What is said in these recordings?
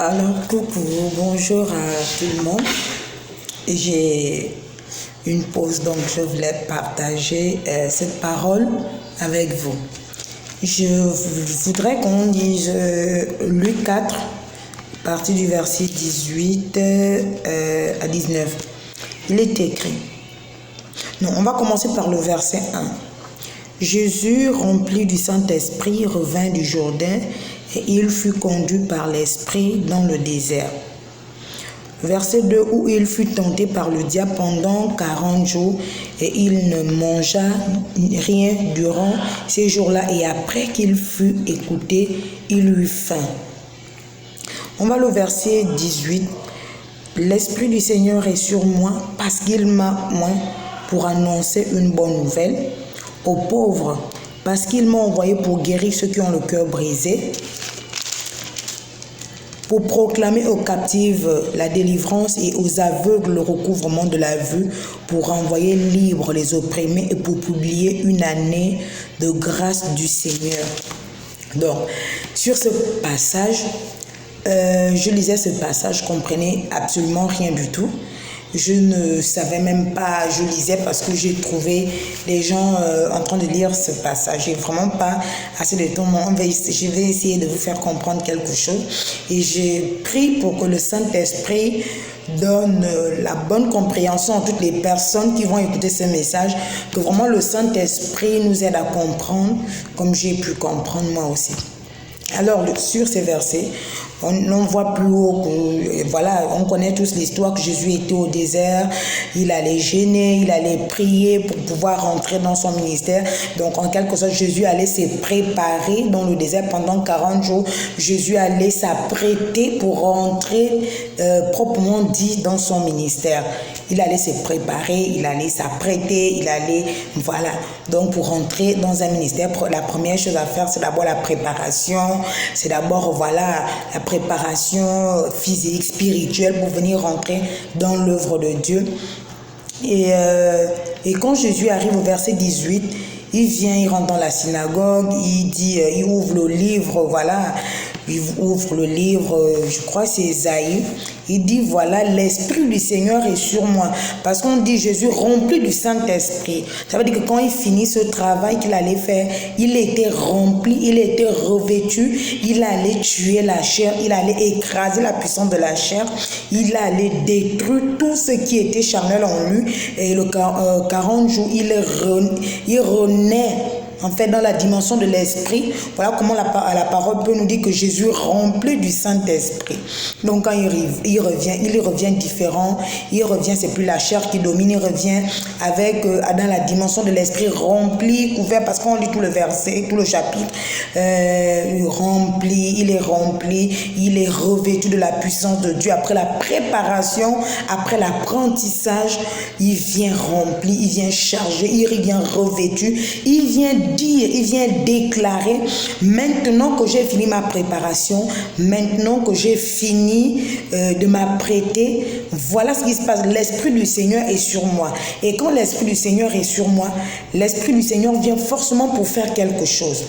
Alors, coucou, bonjour à tout le monde. J'ai une pause, donc je voulais partager cette parole avec vous. Je voudrais qu'on lise Luc 4, à partir du verset 18 à 19. Il est écrit. Non, on va commencer par le verset 1. Jésus, rempli du Saint-Esprit, revint du Jourdain et il fut conduit par l'Esprit dans le désert. Verset 2, où il fut tenté par le diable pendant 40 jours et il ne mangea rien durant ces jours-là, et après qu'il fut écouté, il eut faim. On va au verset 18. L'Esprit du Seigneur est sur moi parce qu'il m'a oint pour annoncer une bonne nouvelle aux pauvres, parce qu'il m'a envoyé pour guérir ceux qui ont le cœur brisé, pour proclamer aux captifs la délivrance et aux aveugles le recouvrement de la vue, pour envoyer libres les opprimés et pour publier une année de grâce du Seigneur. Donc, sur ce passage, je lisais ce passage, je comprenais absolument rien du tout. Je ne savais même pas, je lisais parce que j'ai trouvé les gens en train de lire ce passage. J'ai vraiment pas assez de temps. Je vais essayer de vous faire comprendre quelque chose. Et j'ai prié pour que le Saint-Esprit donne la bonne compréhension à toutes les personnes qui vont écouter ce message, que vraiment le Saint-Esprit nous aide à comprendre comme j'ai pu comprendre moi aussi. Alors, sur ces versets, on voit plus haut que, voilà, on connaît tous l'histoire que Jésus était au désert, il allait jeûner, il allait prier pour pouvoir rentrer dans son ministère. Donc, en quelque sorte, Jésus allait se préparer dans le désert pendant 40 jours. Jésus allait s'apprêter pour rentrer, proprement dit, dans son ministère. Il allait se préparer, il allait s'apprêter, il allait, voilà. Donc, pour rentrer dans un ministère, la première chose à faire, c'est d'abord la préparation. C'est d'abord, voilà, la préparation physique, spirituelle pour venir rentrer dans l'œuvre de Dieu. Et quand Jésus arrive au verset 18, il vient, il rentre dans la synagogue, il dit, il ouvre le livre, voilà, il ouvre le livre, je crois que c'est Ésaïe. Il dit, voilà, l'Esprit du Seigneur est sur moi. Parce qu'on dit Jésus rempli du Saint-Esprit. Ça veut dire que quand il finit ce travail qu'il allait faire, il était rempli, il était revêtu, il allait tuer la chair, il allait écraser la puissance de la chair, il allait détruire tout ce qui était charnel en lui. Et le 40 jours, il renaît. En fait, dans la dimension de l'esprit, voilà comment la parole peut nous dire que Jésus rempli du Saint-Esprit. Donc, quand il revient différent. Il revient, c'est plus la chair qui domine. Il revient avec, dans la dimension de l'esprit rempli, couvert, parce qu'on lit tout le verset, tout le chapitre. Rempli, il est revêtu de la puissance de Dieu. Après la préparation, après l'apprentissage, il vient rempli, il vient chargé, il vient revêtu, il vient dire, il vient déclarer, maintenant que j'ai fini ma préparation, maintenant que j'ai fini de m'apprêter, voilà ce qui se passe. L'Esprit du Seigneur est sur moi. Et quand l'Esprit du Seigneur est sur moi, l'Esprit du Seigneur vient forcément pour faire quelque chose.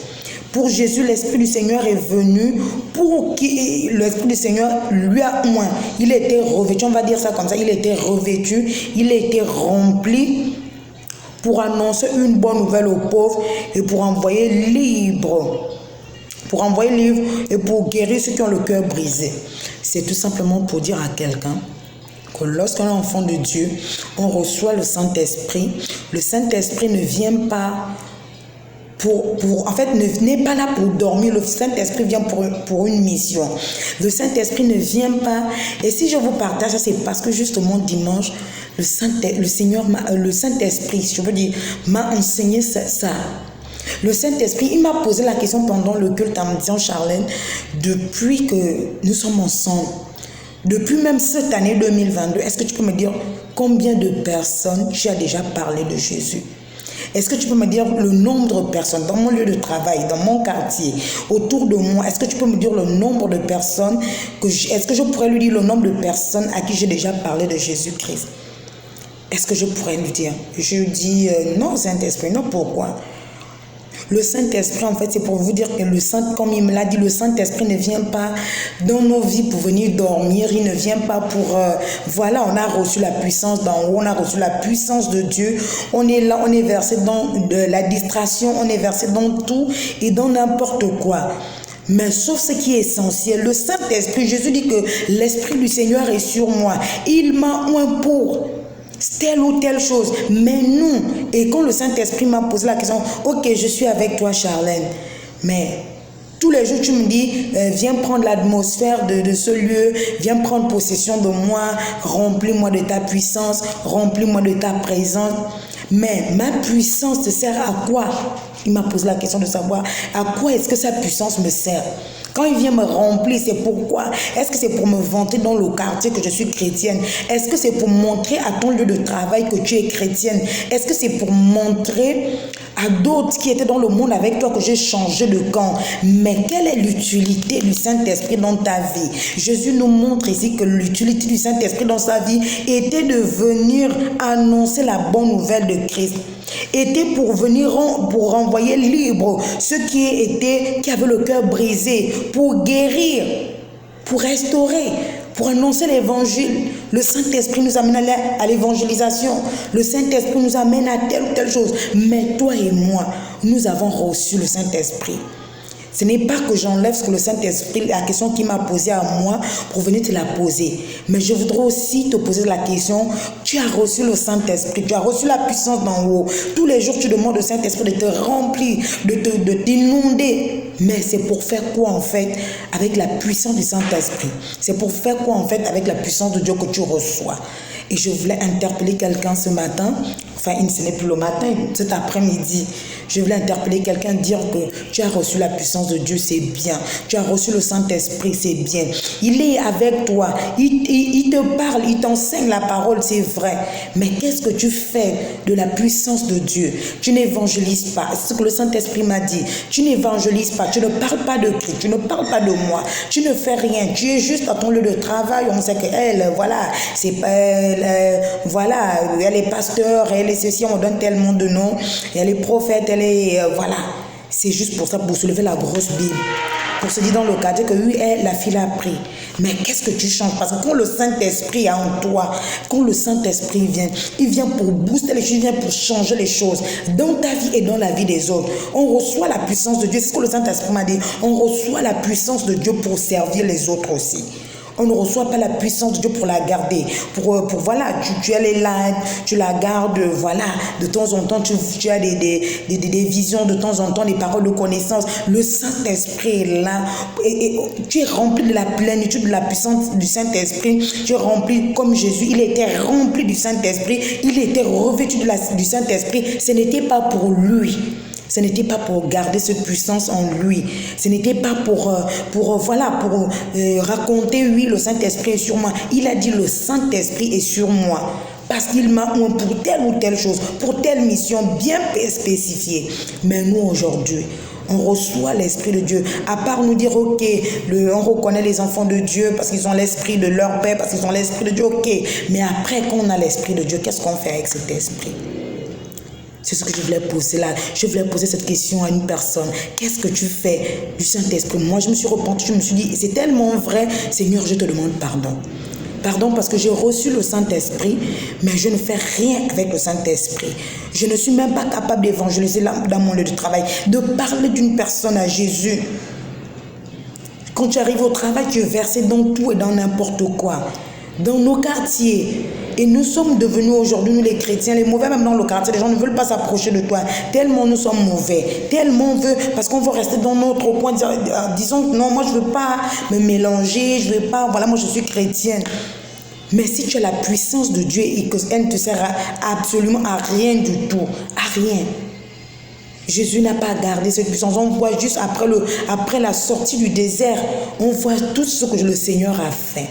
Pour Jésus, l'Esprit du Seigneur est venu pour qui l'Esprit du Seigneur lui a oint. Il était revêtu, on va dire ça comme ça, il était revêtu, il était rempli pour annoncer une bonne nouvelle aux pauvres et pour envoyer libre. Et pour guérir ceux qui ont le cœur brisé. C'est tout simplement pour dire à quelqu'un que lorsqu'on est enfant de Dieu, on reçoit le Saint-Esprit. Le Saint-Esprit ne vient pas n'est pas là pour dormir. Le Saint-Esprit vient pour une mission. Le Saint-Esprit ne vient pas. Et si je vous partage ça, c'est parce que justement dimanche, le Saint-Esprit, je veux dire, m'a enseigné ça. Le Saint-Esprit, il m'a posé la question pendant le culte en me disant, Charlène, depuis que nous sommes ensemble, depuis même cette année 2022, est-ce que tu peux me dire combien de personnes j'ai déjà parlé de Jésus? Est-ce que tu peux me dire le nombre de personnes dans mon lieu de travail, dans mon quartier, autour de moi? Est-ce que tu peux me dire le nombre de personnes est-ce que je pourrais lui dire le nombre de personnes à qui j'ai déjà parlé de Jésus-Christ? Est-ce que je pourrais lui dire? Je dis non, Saint-Esprit, non, pourquoi? Le Saint-Esprit, en fait, c'est pour vous dire que comme il me l'a dit, le Saint-Esprit ne vient pas dans nos vies pour venir dormir. Il ne vient pas pour... voilà, on a reçu la puissance d'en haut, on a reçu la puissance de Dieu. On est là, on est versé dans de la distraction, on est versé dans tout et dans n'importe quoi. Mais sauf ce qui est essentiel, le Saint-Esprit, Jésus dit que l'Esprit du Seigneur est sur moi. Il m'a oint pour telle ou telle chose. Mais non. Et quand le Saint-Esprit m'a posé la question, ok, je suis avec toi, Charlène. Mais tous les jours, tu me dis, viens prendre l'atmosphère de ce lieu, viens prendre possession de moi, remplis-moi de ta puissance, remplis-moi de ta présence. Mais ma puissance te sert à quoi? Il m'a posé la question de savoir à quoi est-ce que sa puissance me sert. Quand il vient me remplir, c'est pourquoi? Est-ce que c'est pour me vanter dans le quartier que je suis chrétienne? Est-ce que c'est pour montrer à ton lieu de travail que tu es chrétienne? Est-ce que c'est pour montrer à d'autres qui étaient dans le monde avec toi que j'ai changé de camp? Mais quelle est l'utilité du Saint-Esprit dans ta vie? Jésus nous montre ici que l'utilité du Saint-Esprit dans sa vie était de venir annoncer la bonne nouvelle de Christ. Était pour venir pour renvoyer libre ceux qui avaient le cœur brisé, pour guérir, pour restaurer, pour annoncer l'évangile. Le Saint-Esprit nous amène à l'évangélisation. Le Saint-Esprit nous amène à telle ou telle chose. Mais toi et moi, nous avons reçu le Saint-Esprit. Ce n'est pas que j'enlève ce que le Saint-Esprit, la question qu'il m'a posée à moi pour venir te la poser. Mais je voudrais aussi te poser la question, tu as reçu le Saint-Esprit, tu as reçu la puissance d'en haut. Tous les jours, tu demandes au Saint-Esprit de te remplir, de t'inonder. Mais c'est pour faire quoi en fait avec la puissance du Saint-Esprit? C'est pour faire quoi en fait avec la puissance de Dieu que tu reçois? Et je voulais interpeller quelqu'un ce matin, enfin ce n'est plus le matin, cet après-midi. Je voulais interpeller quelqu'un, dire que tu as reçu la puissance de Dieu, c'est bien. Tu as reçu le Saint-Esprit, c'est bien. Il est avec toi, il te parle, il t'enseigne la parole, c'est vrai. Mais qu'est-ce que tu fais de la puissance de Dieu? Tu n'évangélises pas. C'est ce que le Saint-Esprit m'a dit. Tu n'évangélises pas, tu ne parles pas de Christ, tu ne parles pas de moi, tu ne fais rien. Tu es juste à ton lieu de travail, on sait qu'elle, voilà, c'est pas... voilà, elle est pasteur, elle est ceci, on donne tellement de noms, elle est prophète, elle est, voilà, c'est juste pour ça, pour soulever la grosse Bible, pour se dire dans le quartier que oui, la fille a pris. Mais qu'est-ce que tu changes? Parce que quand le Saint-Esprit est en toi, quand le Saint-Esprit vient, il vient pour booster les choses, il vient pour changer les choses dans ta vie et dans la vie des autres. On reçoit la puissance de Dieu, c'est ce que le Saint-Esprit m'a dit, on reçoit la puissance de Dieu pour servir les autres aussi. On ne reçoit pas la puissance de Dieu pour la garder. Pour voilà, tu es là, tu la gardes, voilà. De temps en temps, tu as des visions, de temps en temps, des paroles de connaissance. Le Saint-Esprit est là. Et tu es rempli de la plénitude de la puissance du Saint-Esprit. Tu es rempli comme Jésus. Il était rempli du Saint-Esprit. Il était revêtu du Saint-Esprit. Ce n'était pas pour lui. Ce n'était pas pour garder cette puissance en lui. Ce n'était pas pour raconter, oui, le Saint-Esprit est sur moi. Il a dit, le Saint-Esprit est sur moi. Parce qu'il m'a oint pour telle ou telle chose, pour telle mission bien spécifiée. Mais nous, aujourd'hui, on reçoit l'Esprit de Dieu. À part nous dire, ok, on reconnaît les enfants de Dieu parce qu'ils ont l'Esprit de leur Père, parce qu'ils ont l'Esprit de Dieu, ok. Mais après, quand on a l'Esprit de Dieu, qu'est-ce qu'on fait avec cet Esprit? C'est ce que je voulais poser là. Je voulais poser cette question à une personne. Qu'est-ce que tu fais du Saint-Esprit? Moi, je me suis repentie, je me suis dit, c'est tellement vrai. Seigneur, je te demande pardon. Pardon parce que j'ai reçu le Saint-Esprit, mais je ne fais rien avec le Saint-Esprit. Je ne suis même pas capable d'évangéliser dans mon lieu de travail, de parler d'une personne à Jésus. Quand tu arrives au travail, tu es versé dans tout et dans n'importe quoi. Dans nos quartiers. Et nous sommes devenus aujourd'hui, nous les chrétiens, les mauvais, même dans le quartier, les gens ne veulent pas s'approcher de toi. Tellement nous sommes mauvais. Tellement on veut, parce qu'on veut rester dans notre coin, disons non, moi je ne veux pas me mélanger, je ne veux pas, voilà, moi je suis chrétienne. Mais si tu as la puissance de Dieu et qu'elle ne te sert absolument à rien du tout, à rien. Jésus n'a pas gardé cette puissance. On voit juste après la sortie du désert, on voit tout ce que le Seigneur a fait.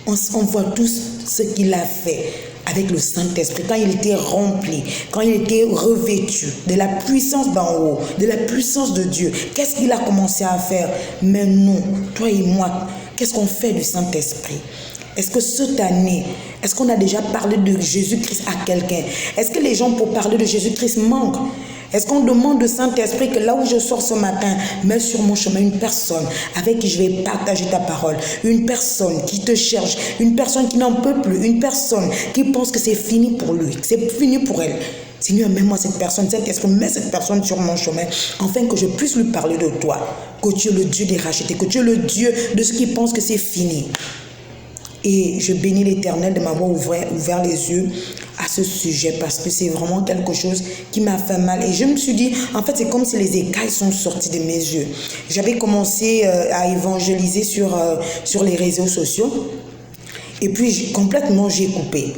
On voit tous ce qu'il a fait avec le Saint-Esprit, quand il était rempli, quand il était revêtu de la puissance d'en haut, de la puissance de Dieu. Qu'est-ce qu'il a commencé à faire? Mais nous, toi et moi, qu'est-ce qu'on fait du Saint-Esprit? Est-ce que cette année, est-ce qu'on a déjà parlé de Jésus-Christ à quelqu'un? Est-ce que les gens pour parler de Jésus-Christ manquent? Est-ce qu'on demande au Saint-Esprit que là où je sors ce matin, mets sur mon chemin une personne avec qui je vais partager ta parole, une personne qui te cherche, une personne qui n'en peut plus, une personne qui pense que c'est fini pour lui, que c'est fini pour elle. Seigneur, mets-moi cette personne, Saint-Esprit, mets cette personne sur mon chemin, afin que je puisse lui parler de toi, que tu es le Dieu des rachetés, que tu es le Dieu de ceux qui pensent que c'est fini. Et je bénis l'Éternel de m'avoir ouvert les yeux à ce sujet, parce que c'est vraiment quelque chose qui m'a fait mal. Et je me suis dit, en fait, c'est comme si les écailles sont sorties de mes yeux. J'avais commencé à évangéliser sur les réseaux sociaux, et puis complètement j'ai coupé.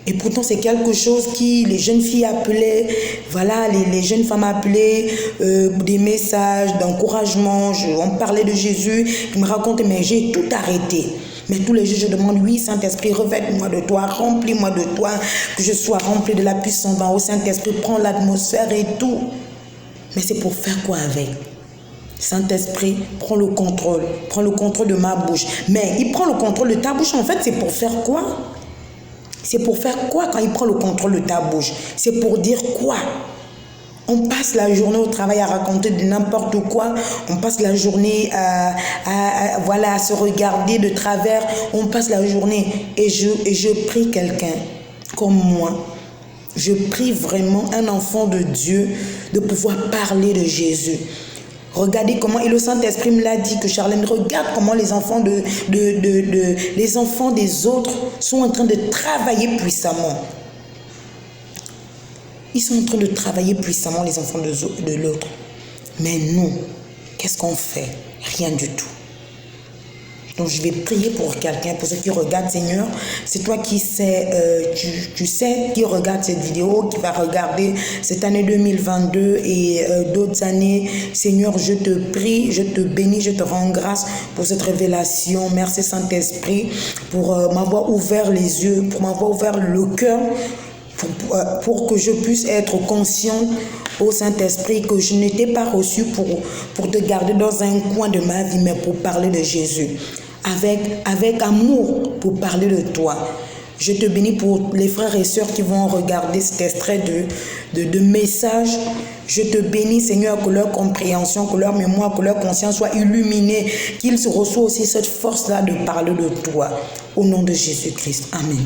Et pourtant, c'est quelque chose qui, les jeunes filles appelaient, voilà, les jeunes femmes appelaient, des messages d'encouragement, on parlait de Jésus, ils me racontaient, mais j'ai tout arrêté. Mais tous les jours, je demande, oui, Saint-Esprit, revêt-moi de toi, remplis-moi de toi, que je sois rempli de la puissance d'en haut. Saint-Esprit, prends l'atmosphère et tout. Mais c'est pour faire quoi avec? Saint-Esprit, prends le contrôle de ma bouche. Mais il prend le contrôle de ta bouche, en fait, c'est pour faire quoi? C'est pour faire quoi quand il prend le contrôle de ta bouche? C'est pour dire quoi? On passe la journée au travail à raconter de n'importe quoi. On passe la journée à se regarder de travers. On passe la journée et je prie quelqu'un comme moi. Je prie vraiment un enfant de Dieu de pouvoir parler de Jésus. Regardez comment, et le Saint-Esprit me l'a dit, que Charlène, regarde comment les enfants les enfants des autres sont en train de travailler puissamment. Ils sont en train de travailler puissamment, les enfants de l'autre. Mais nous, qu'est-ce qu'on fait? Rien du tout. Donc je vais prier pour quelqu'un, pour ceux qui regardent, Seigneur. C'est toi qui sais, tu sais qui regarde cette vidéo, qui va regarder cette année 2022 et d'autres années. Seigneur, je te prie, je te bénis, je te rends grâce pour cette révélation. Merci Saint-Esprit pour m'avoir ouvert les yeux, pour m'avoir ouvert le cœur, pour que je puisse être consciente au Saint-Esprit que je n'étais pas reçu pour te garder dans un coin de ma vie, mais pour parler de Jésus. Avec amour, pour parler de toi. Je te bénis pour les frères et sœurs qui vont regarder cet extrait de message. Je te bénis, Seigneur, que leur compréhension, que leur mémoire, que leur conscience soit illuminée, qu'ils reçoivent aussi cette force-là de parler de toi. Au nom de Jésus-Christ. Amen.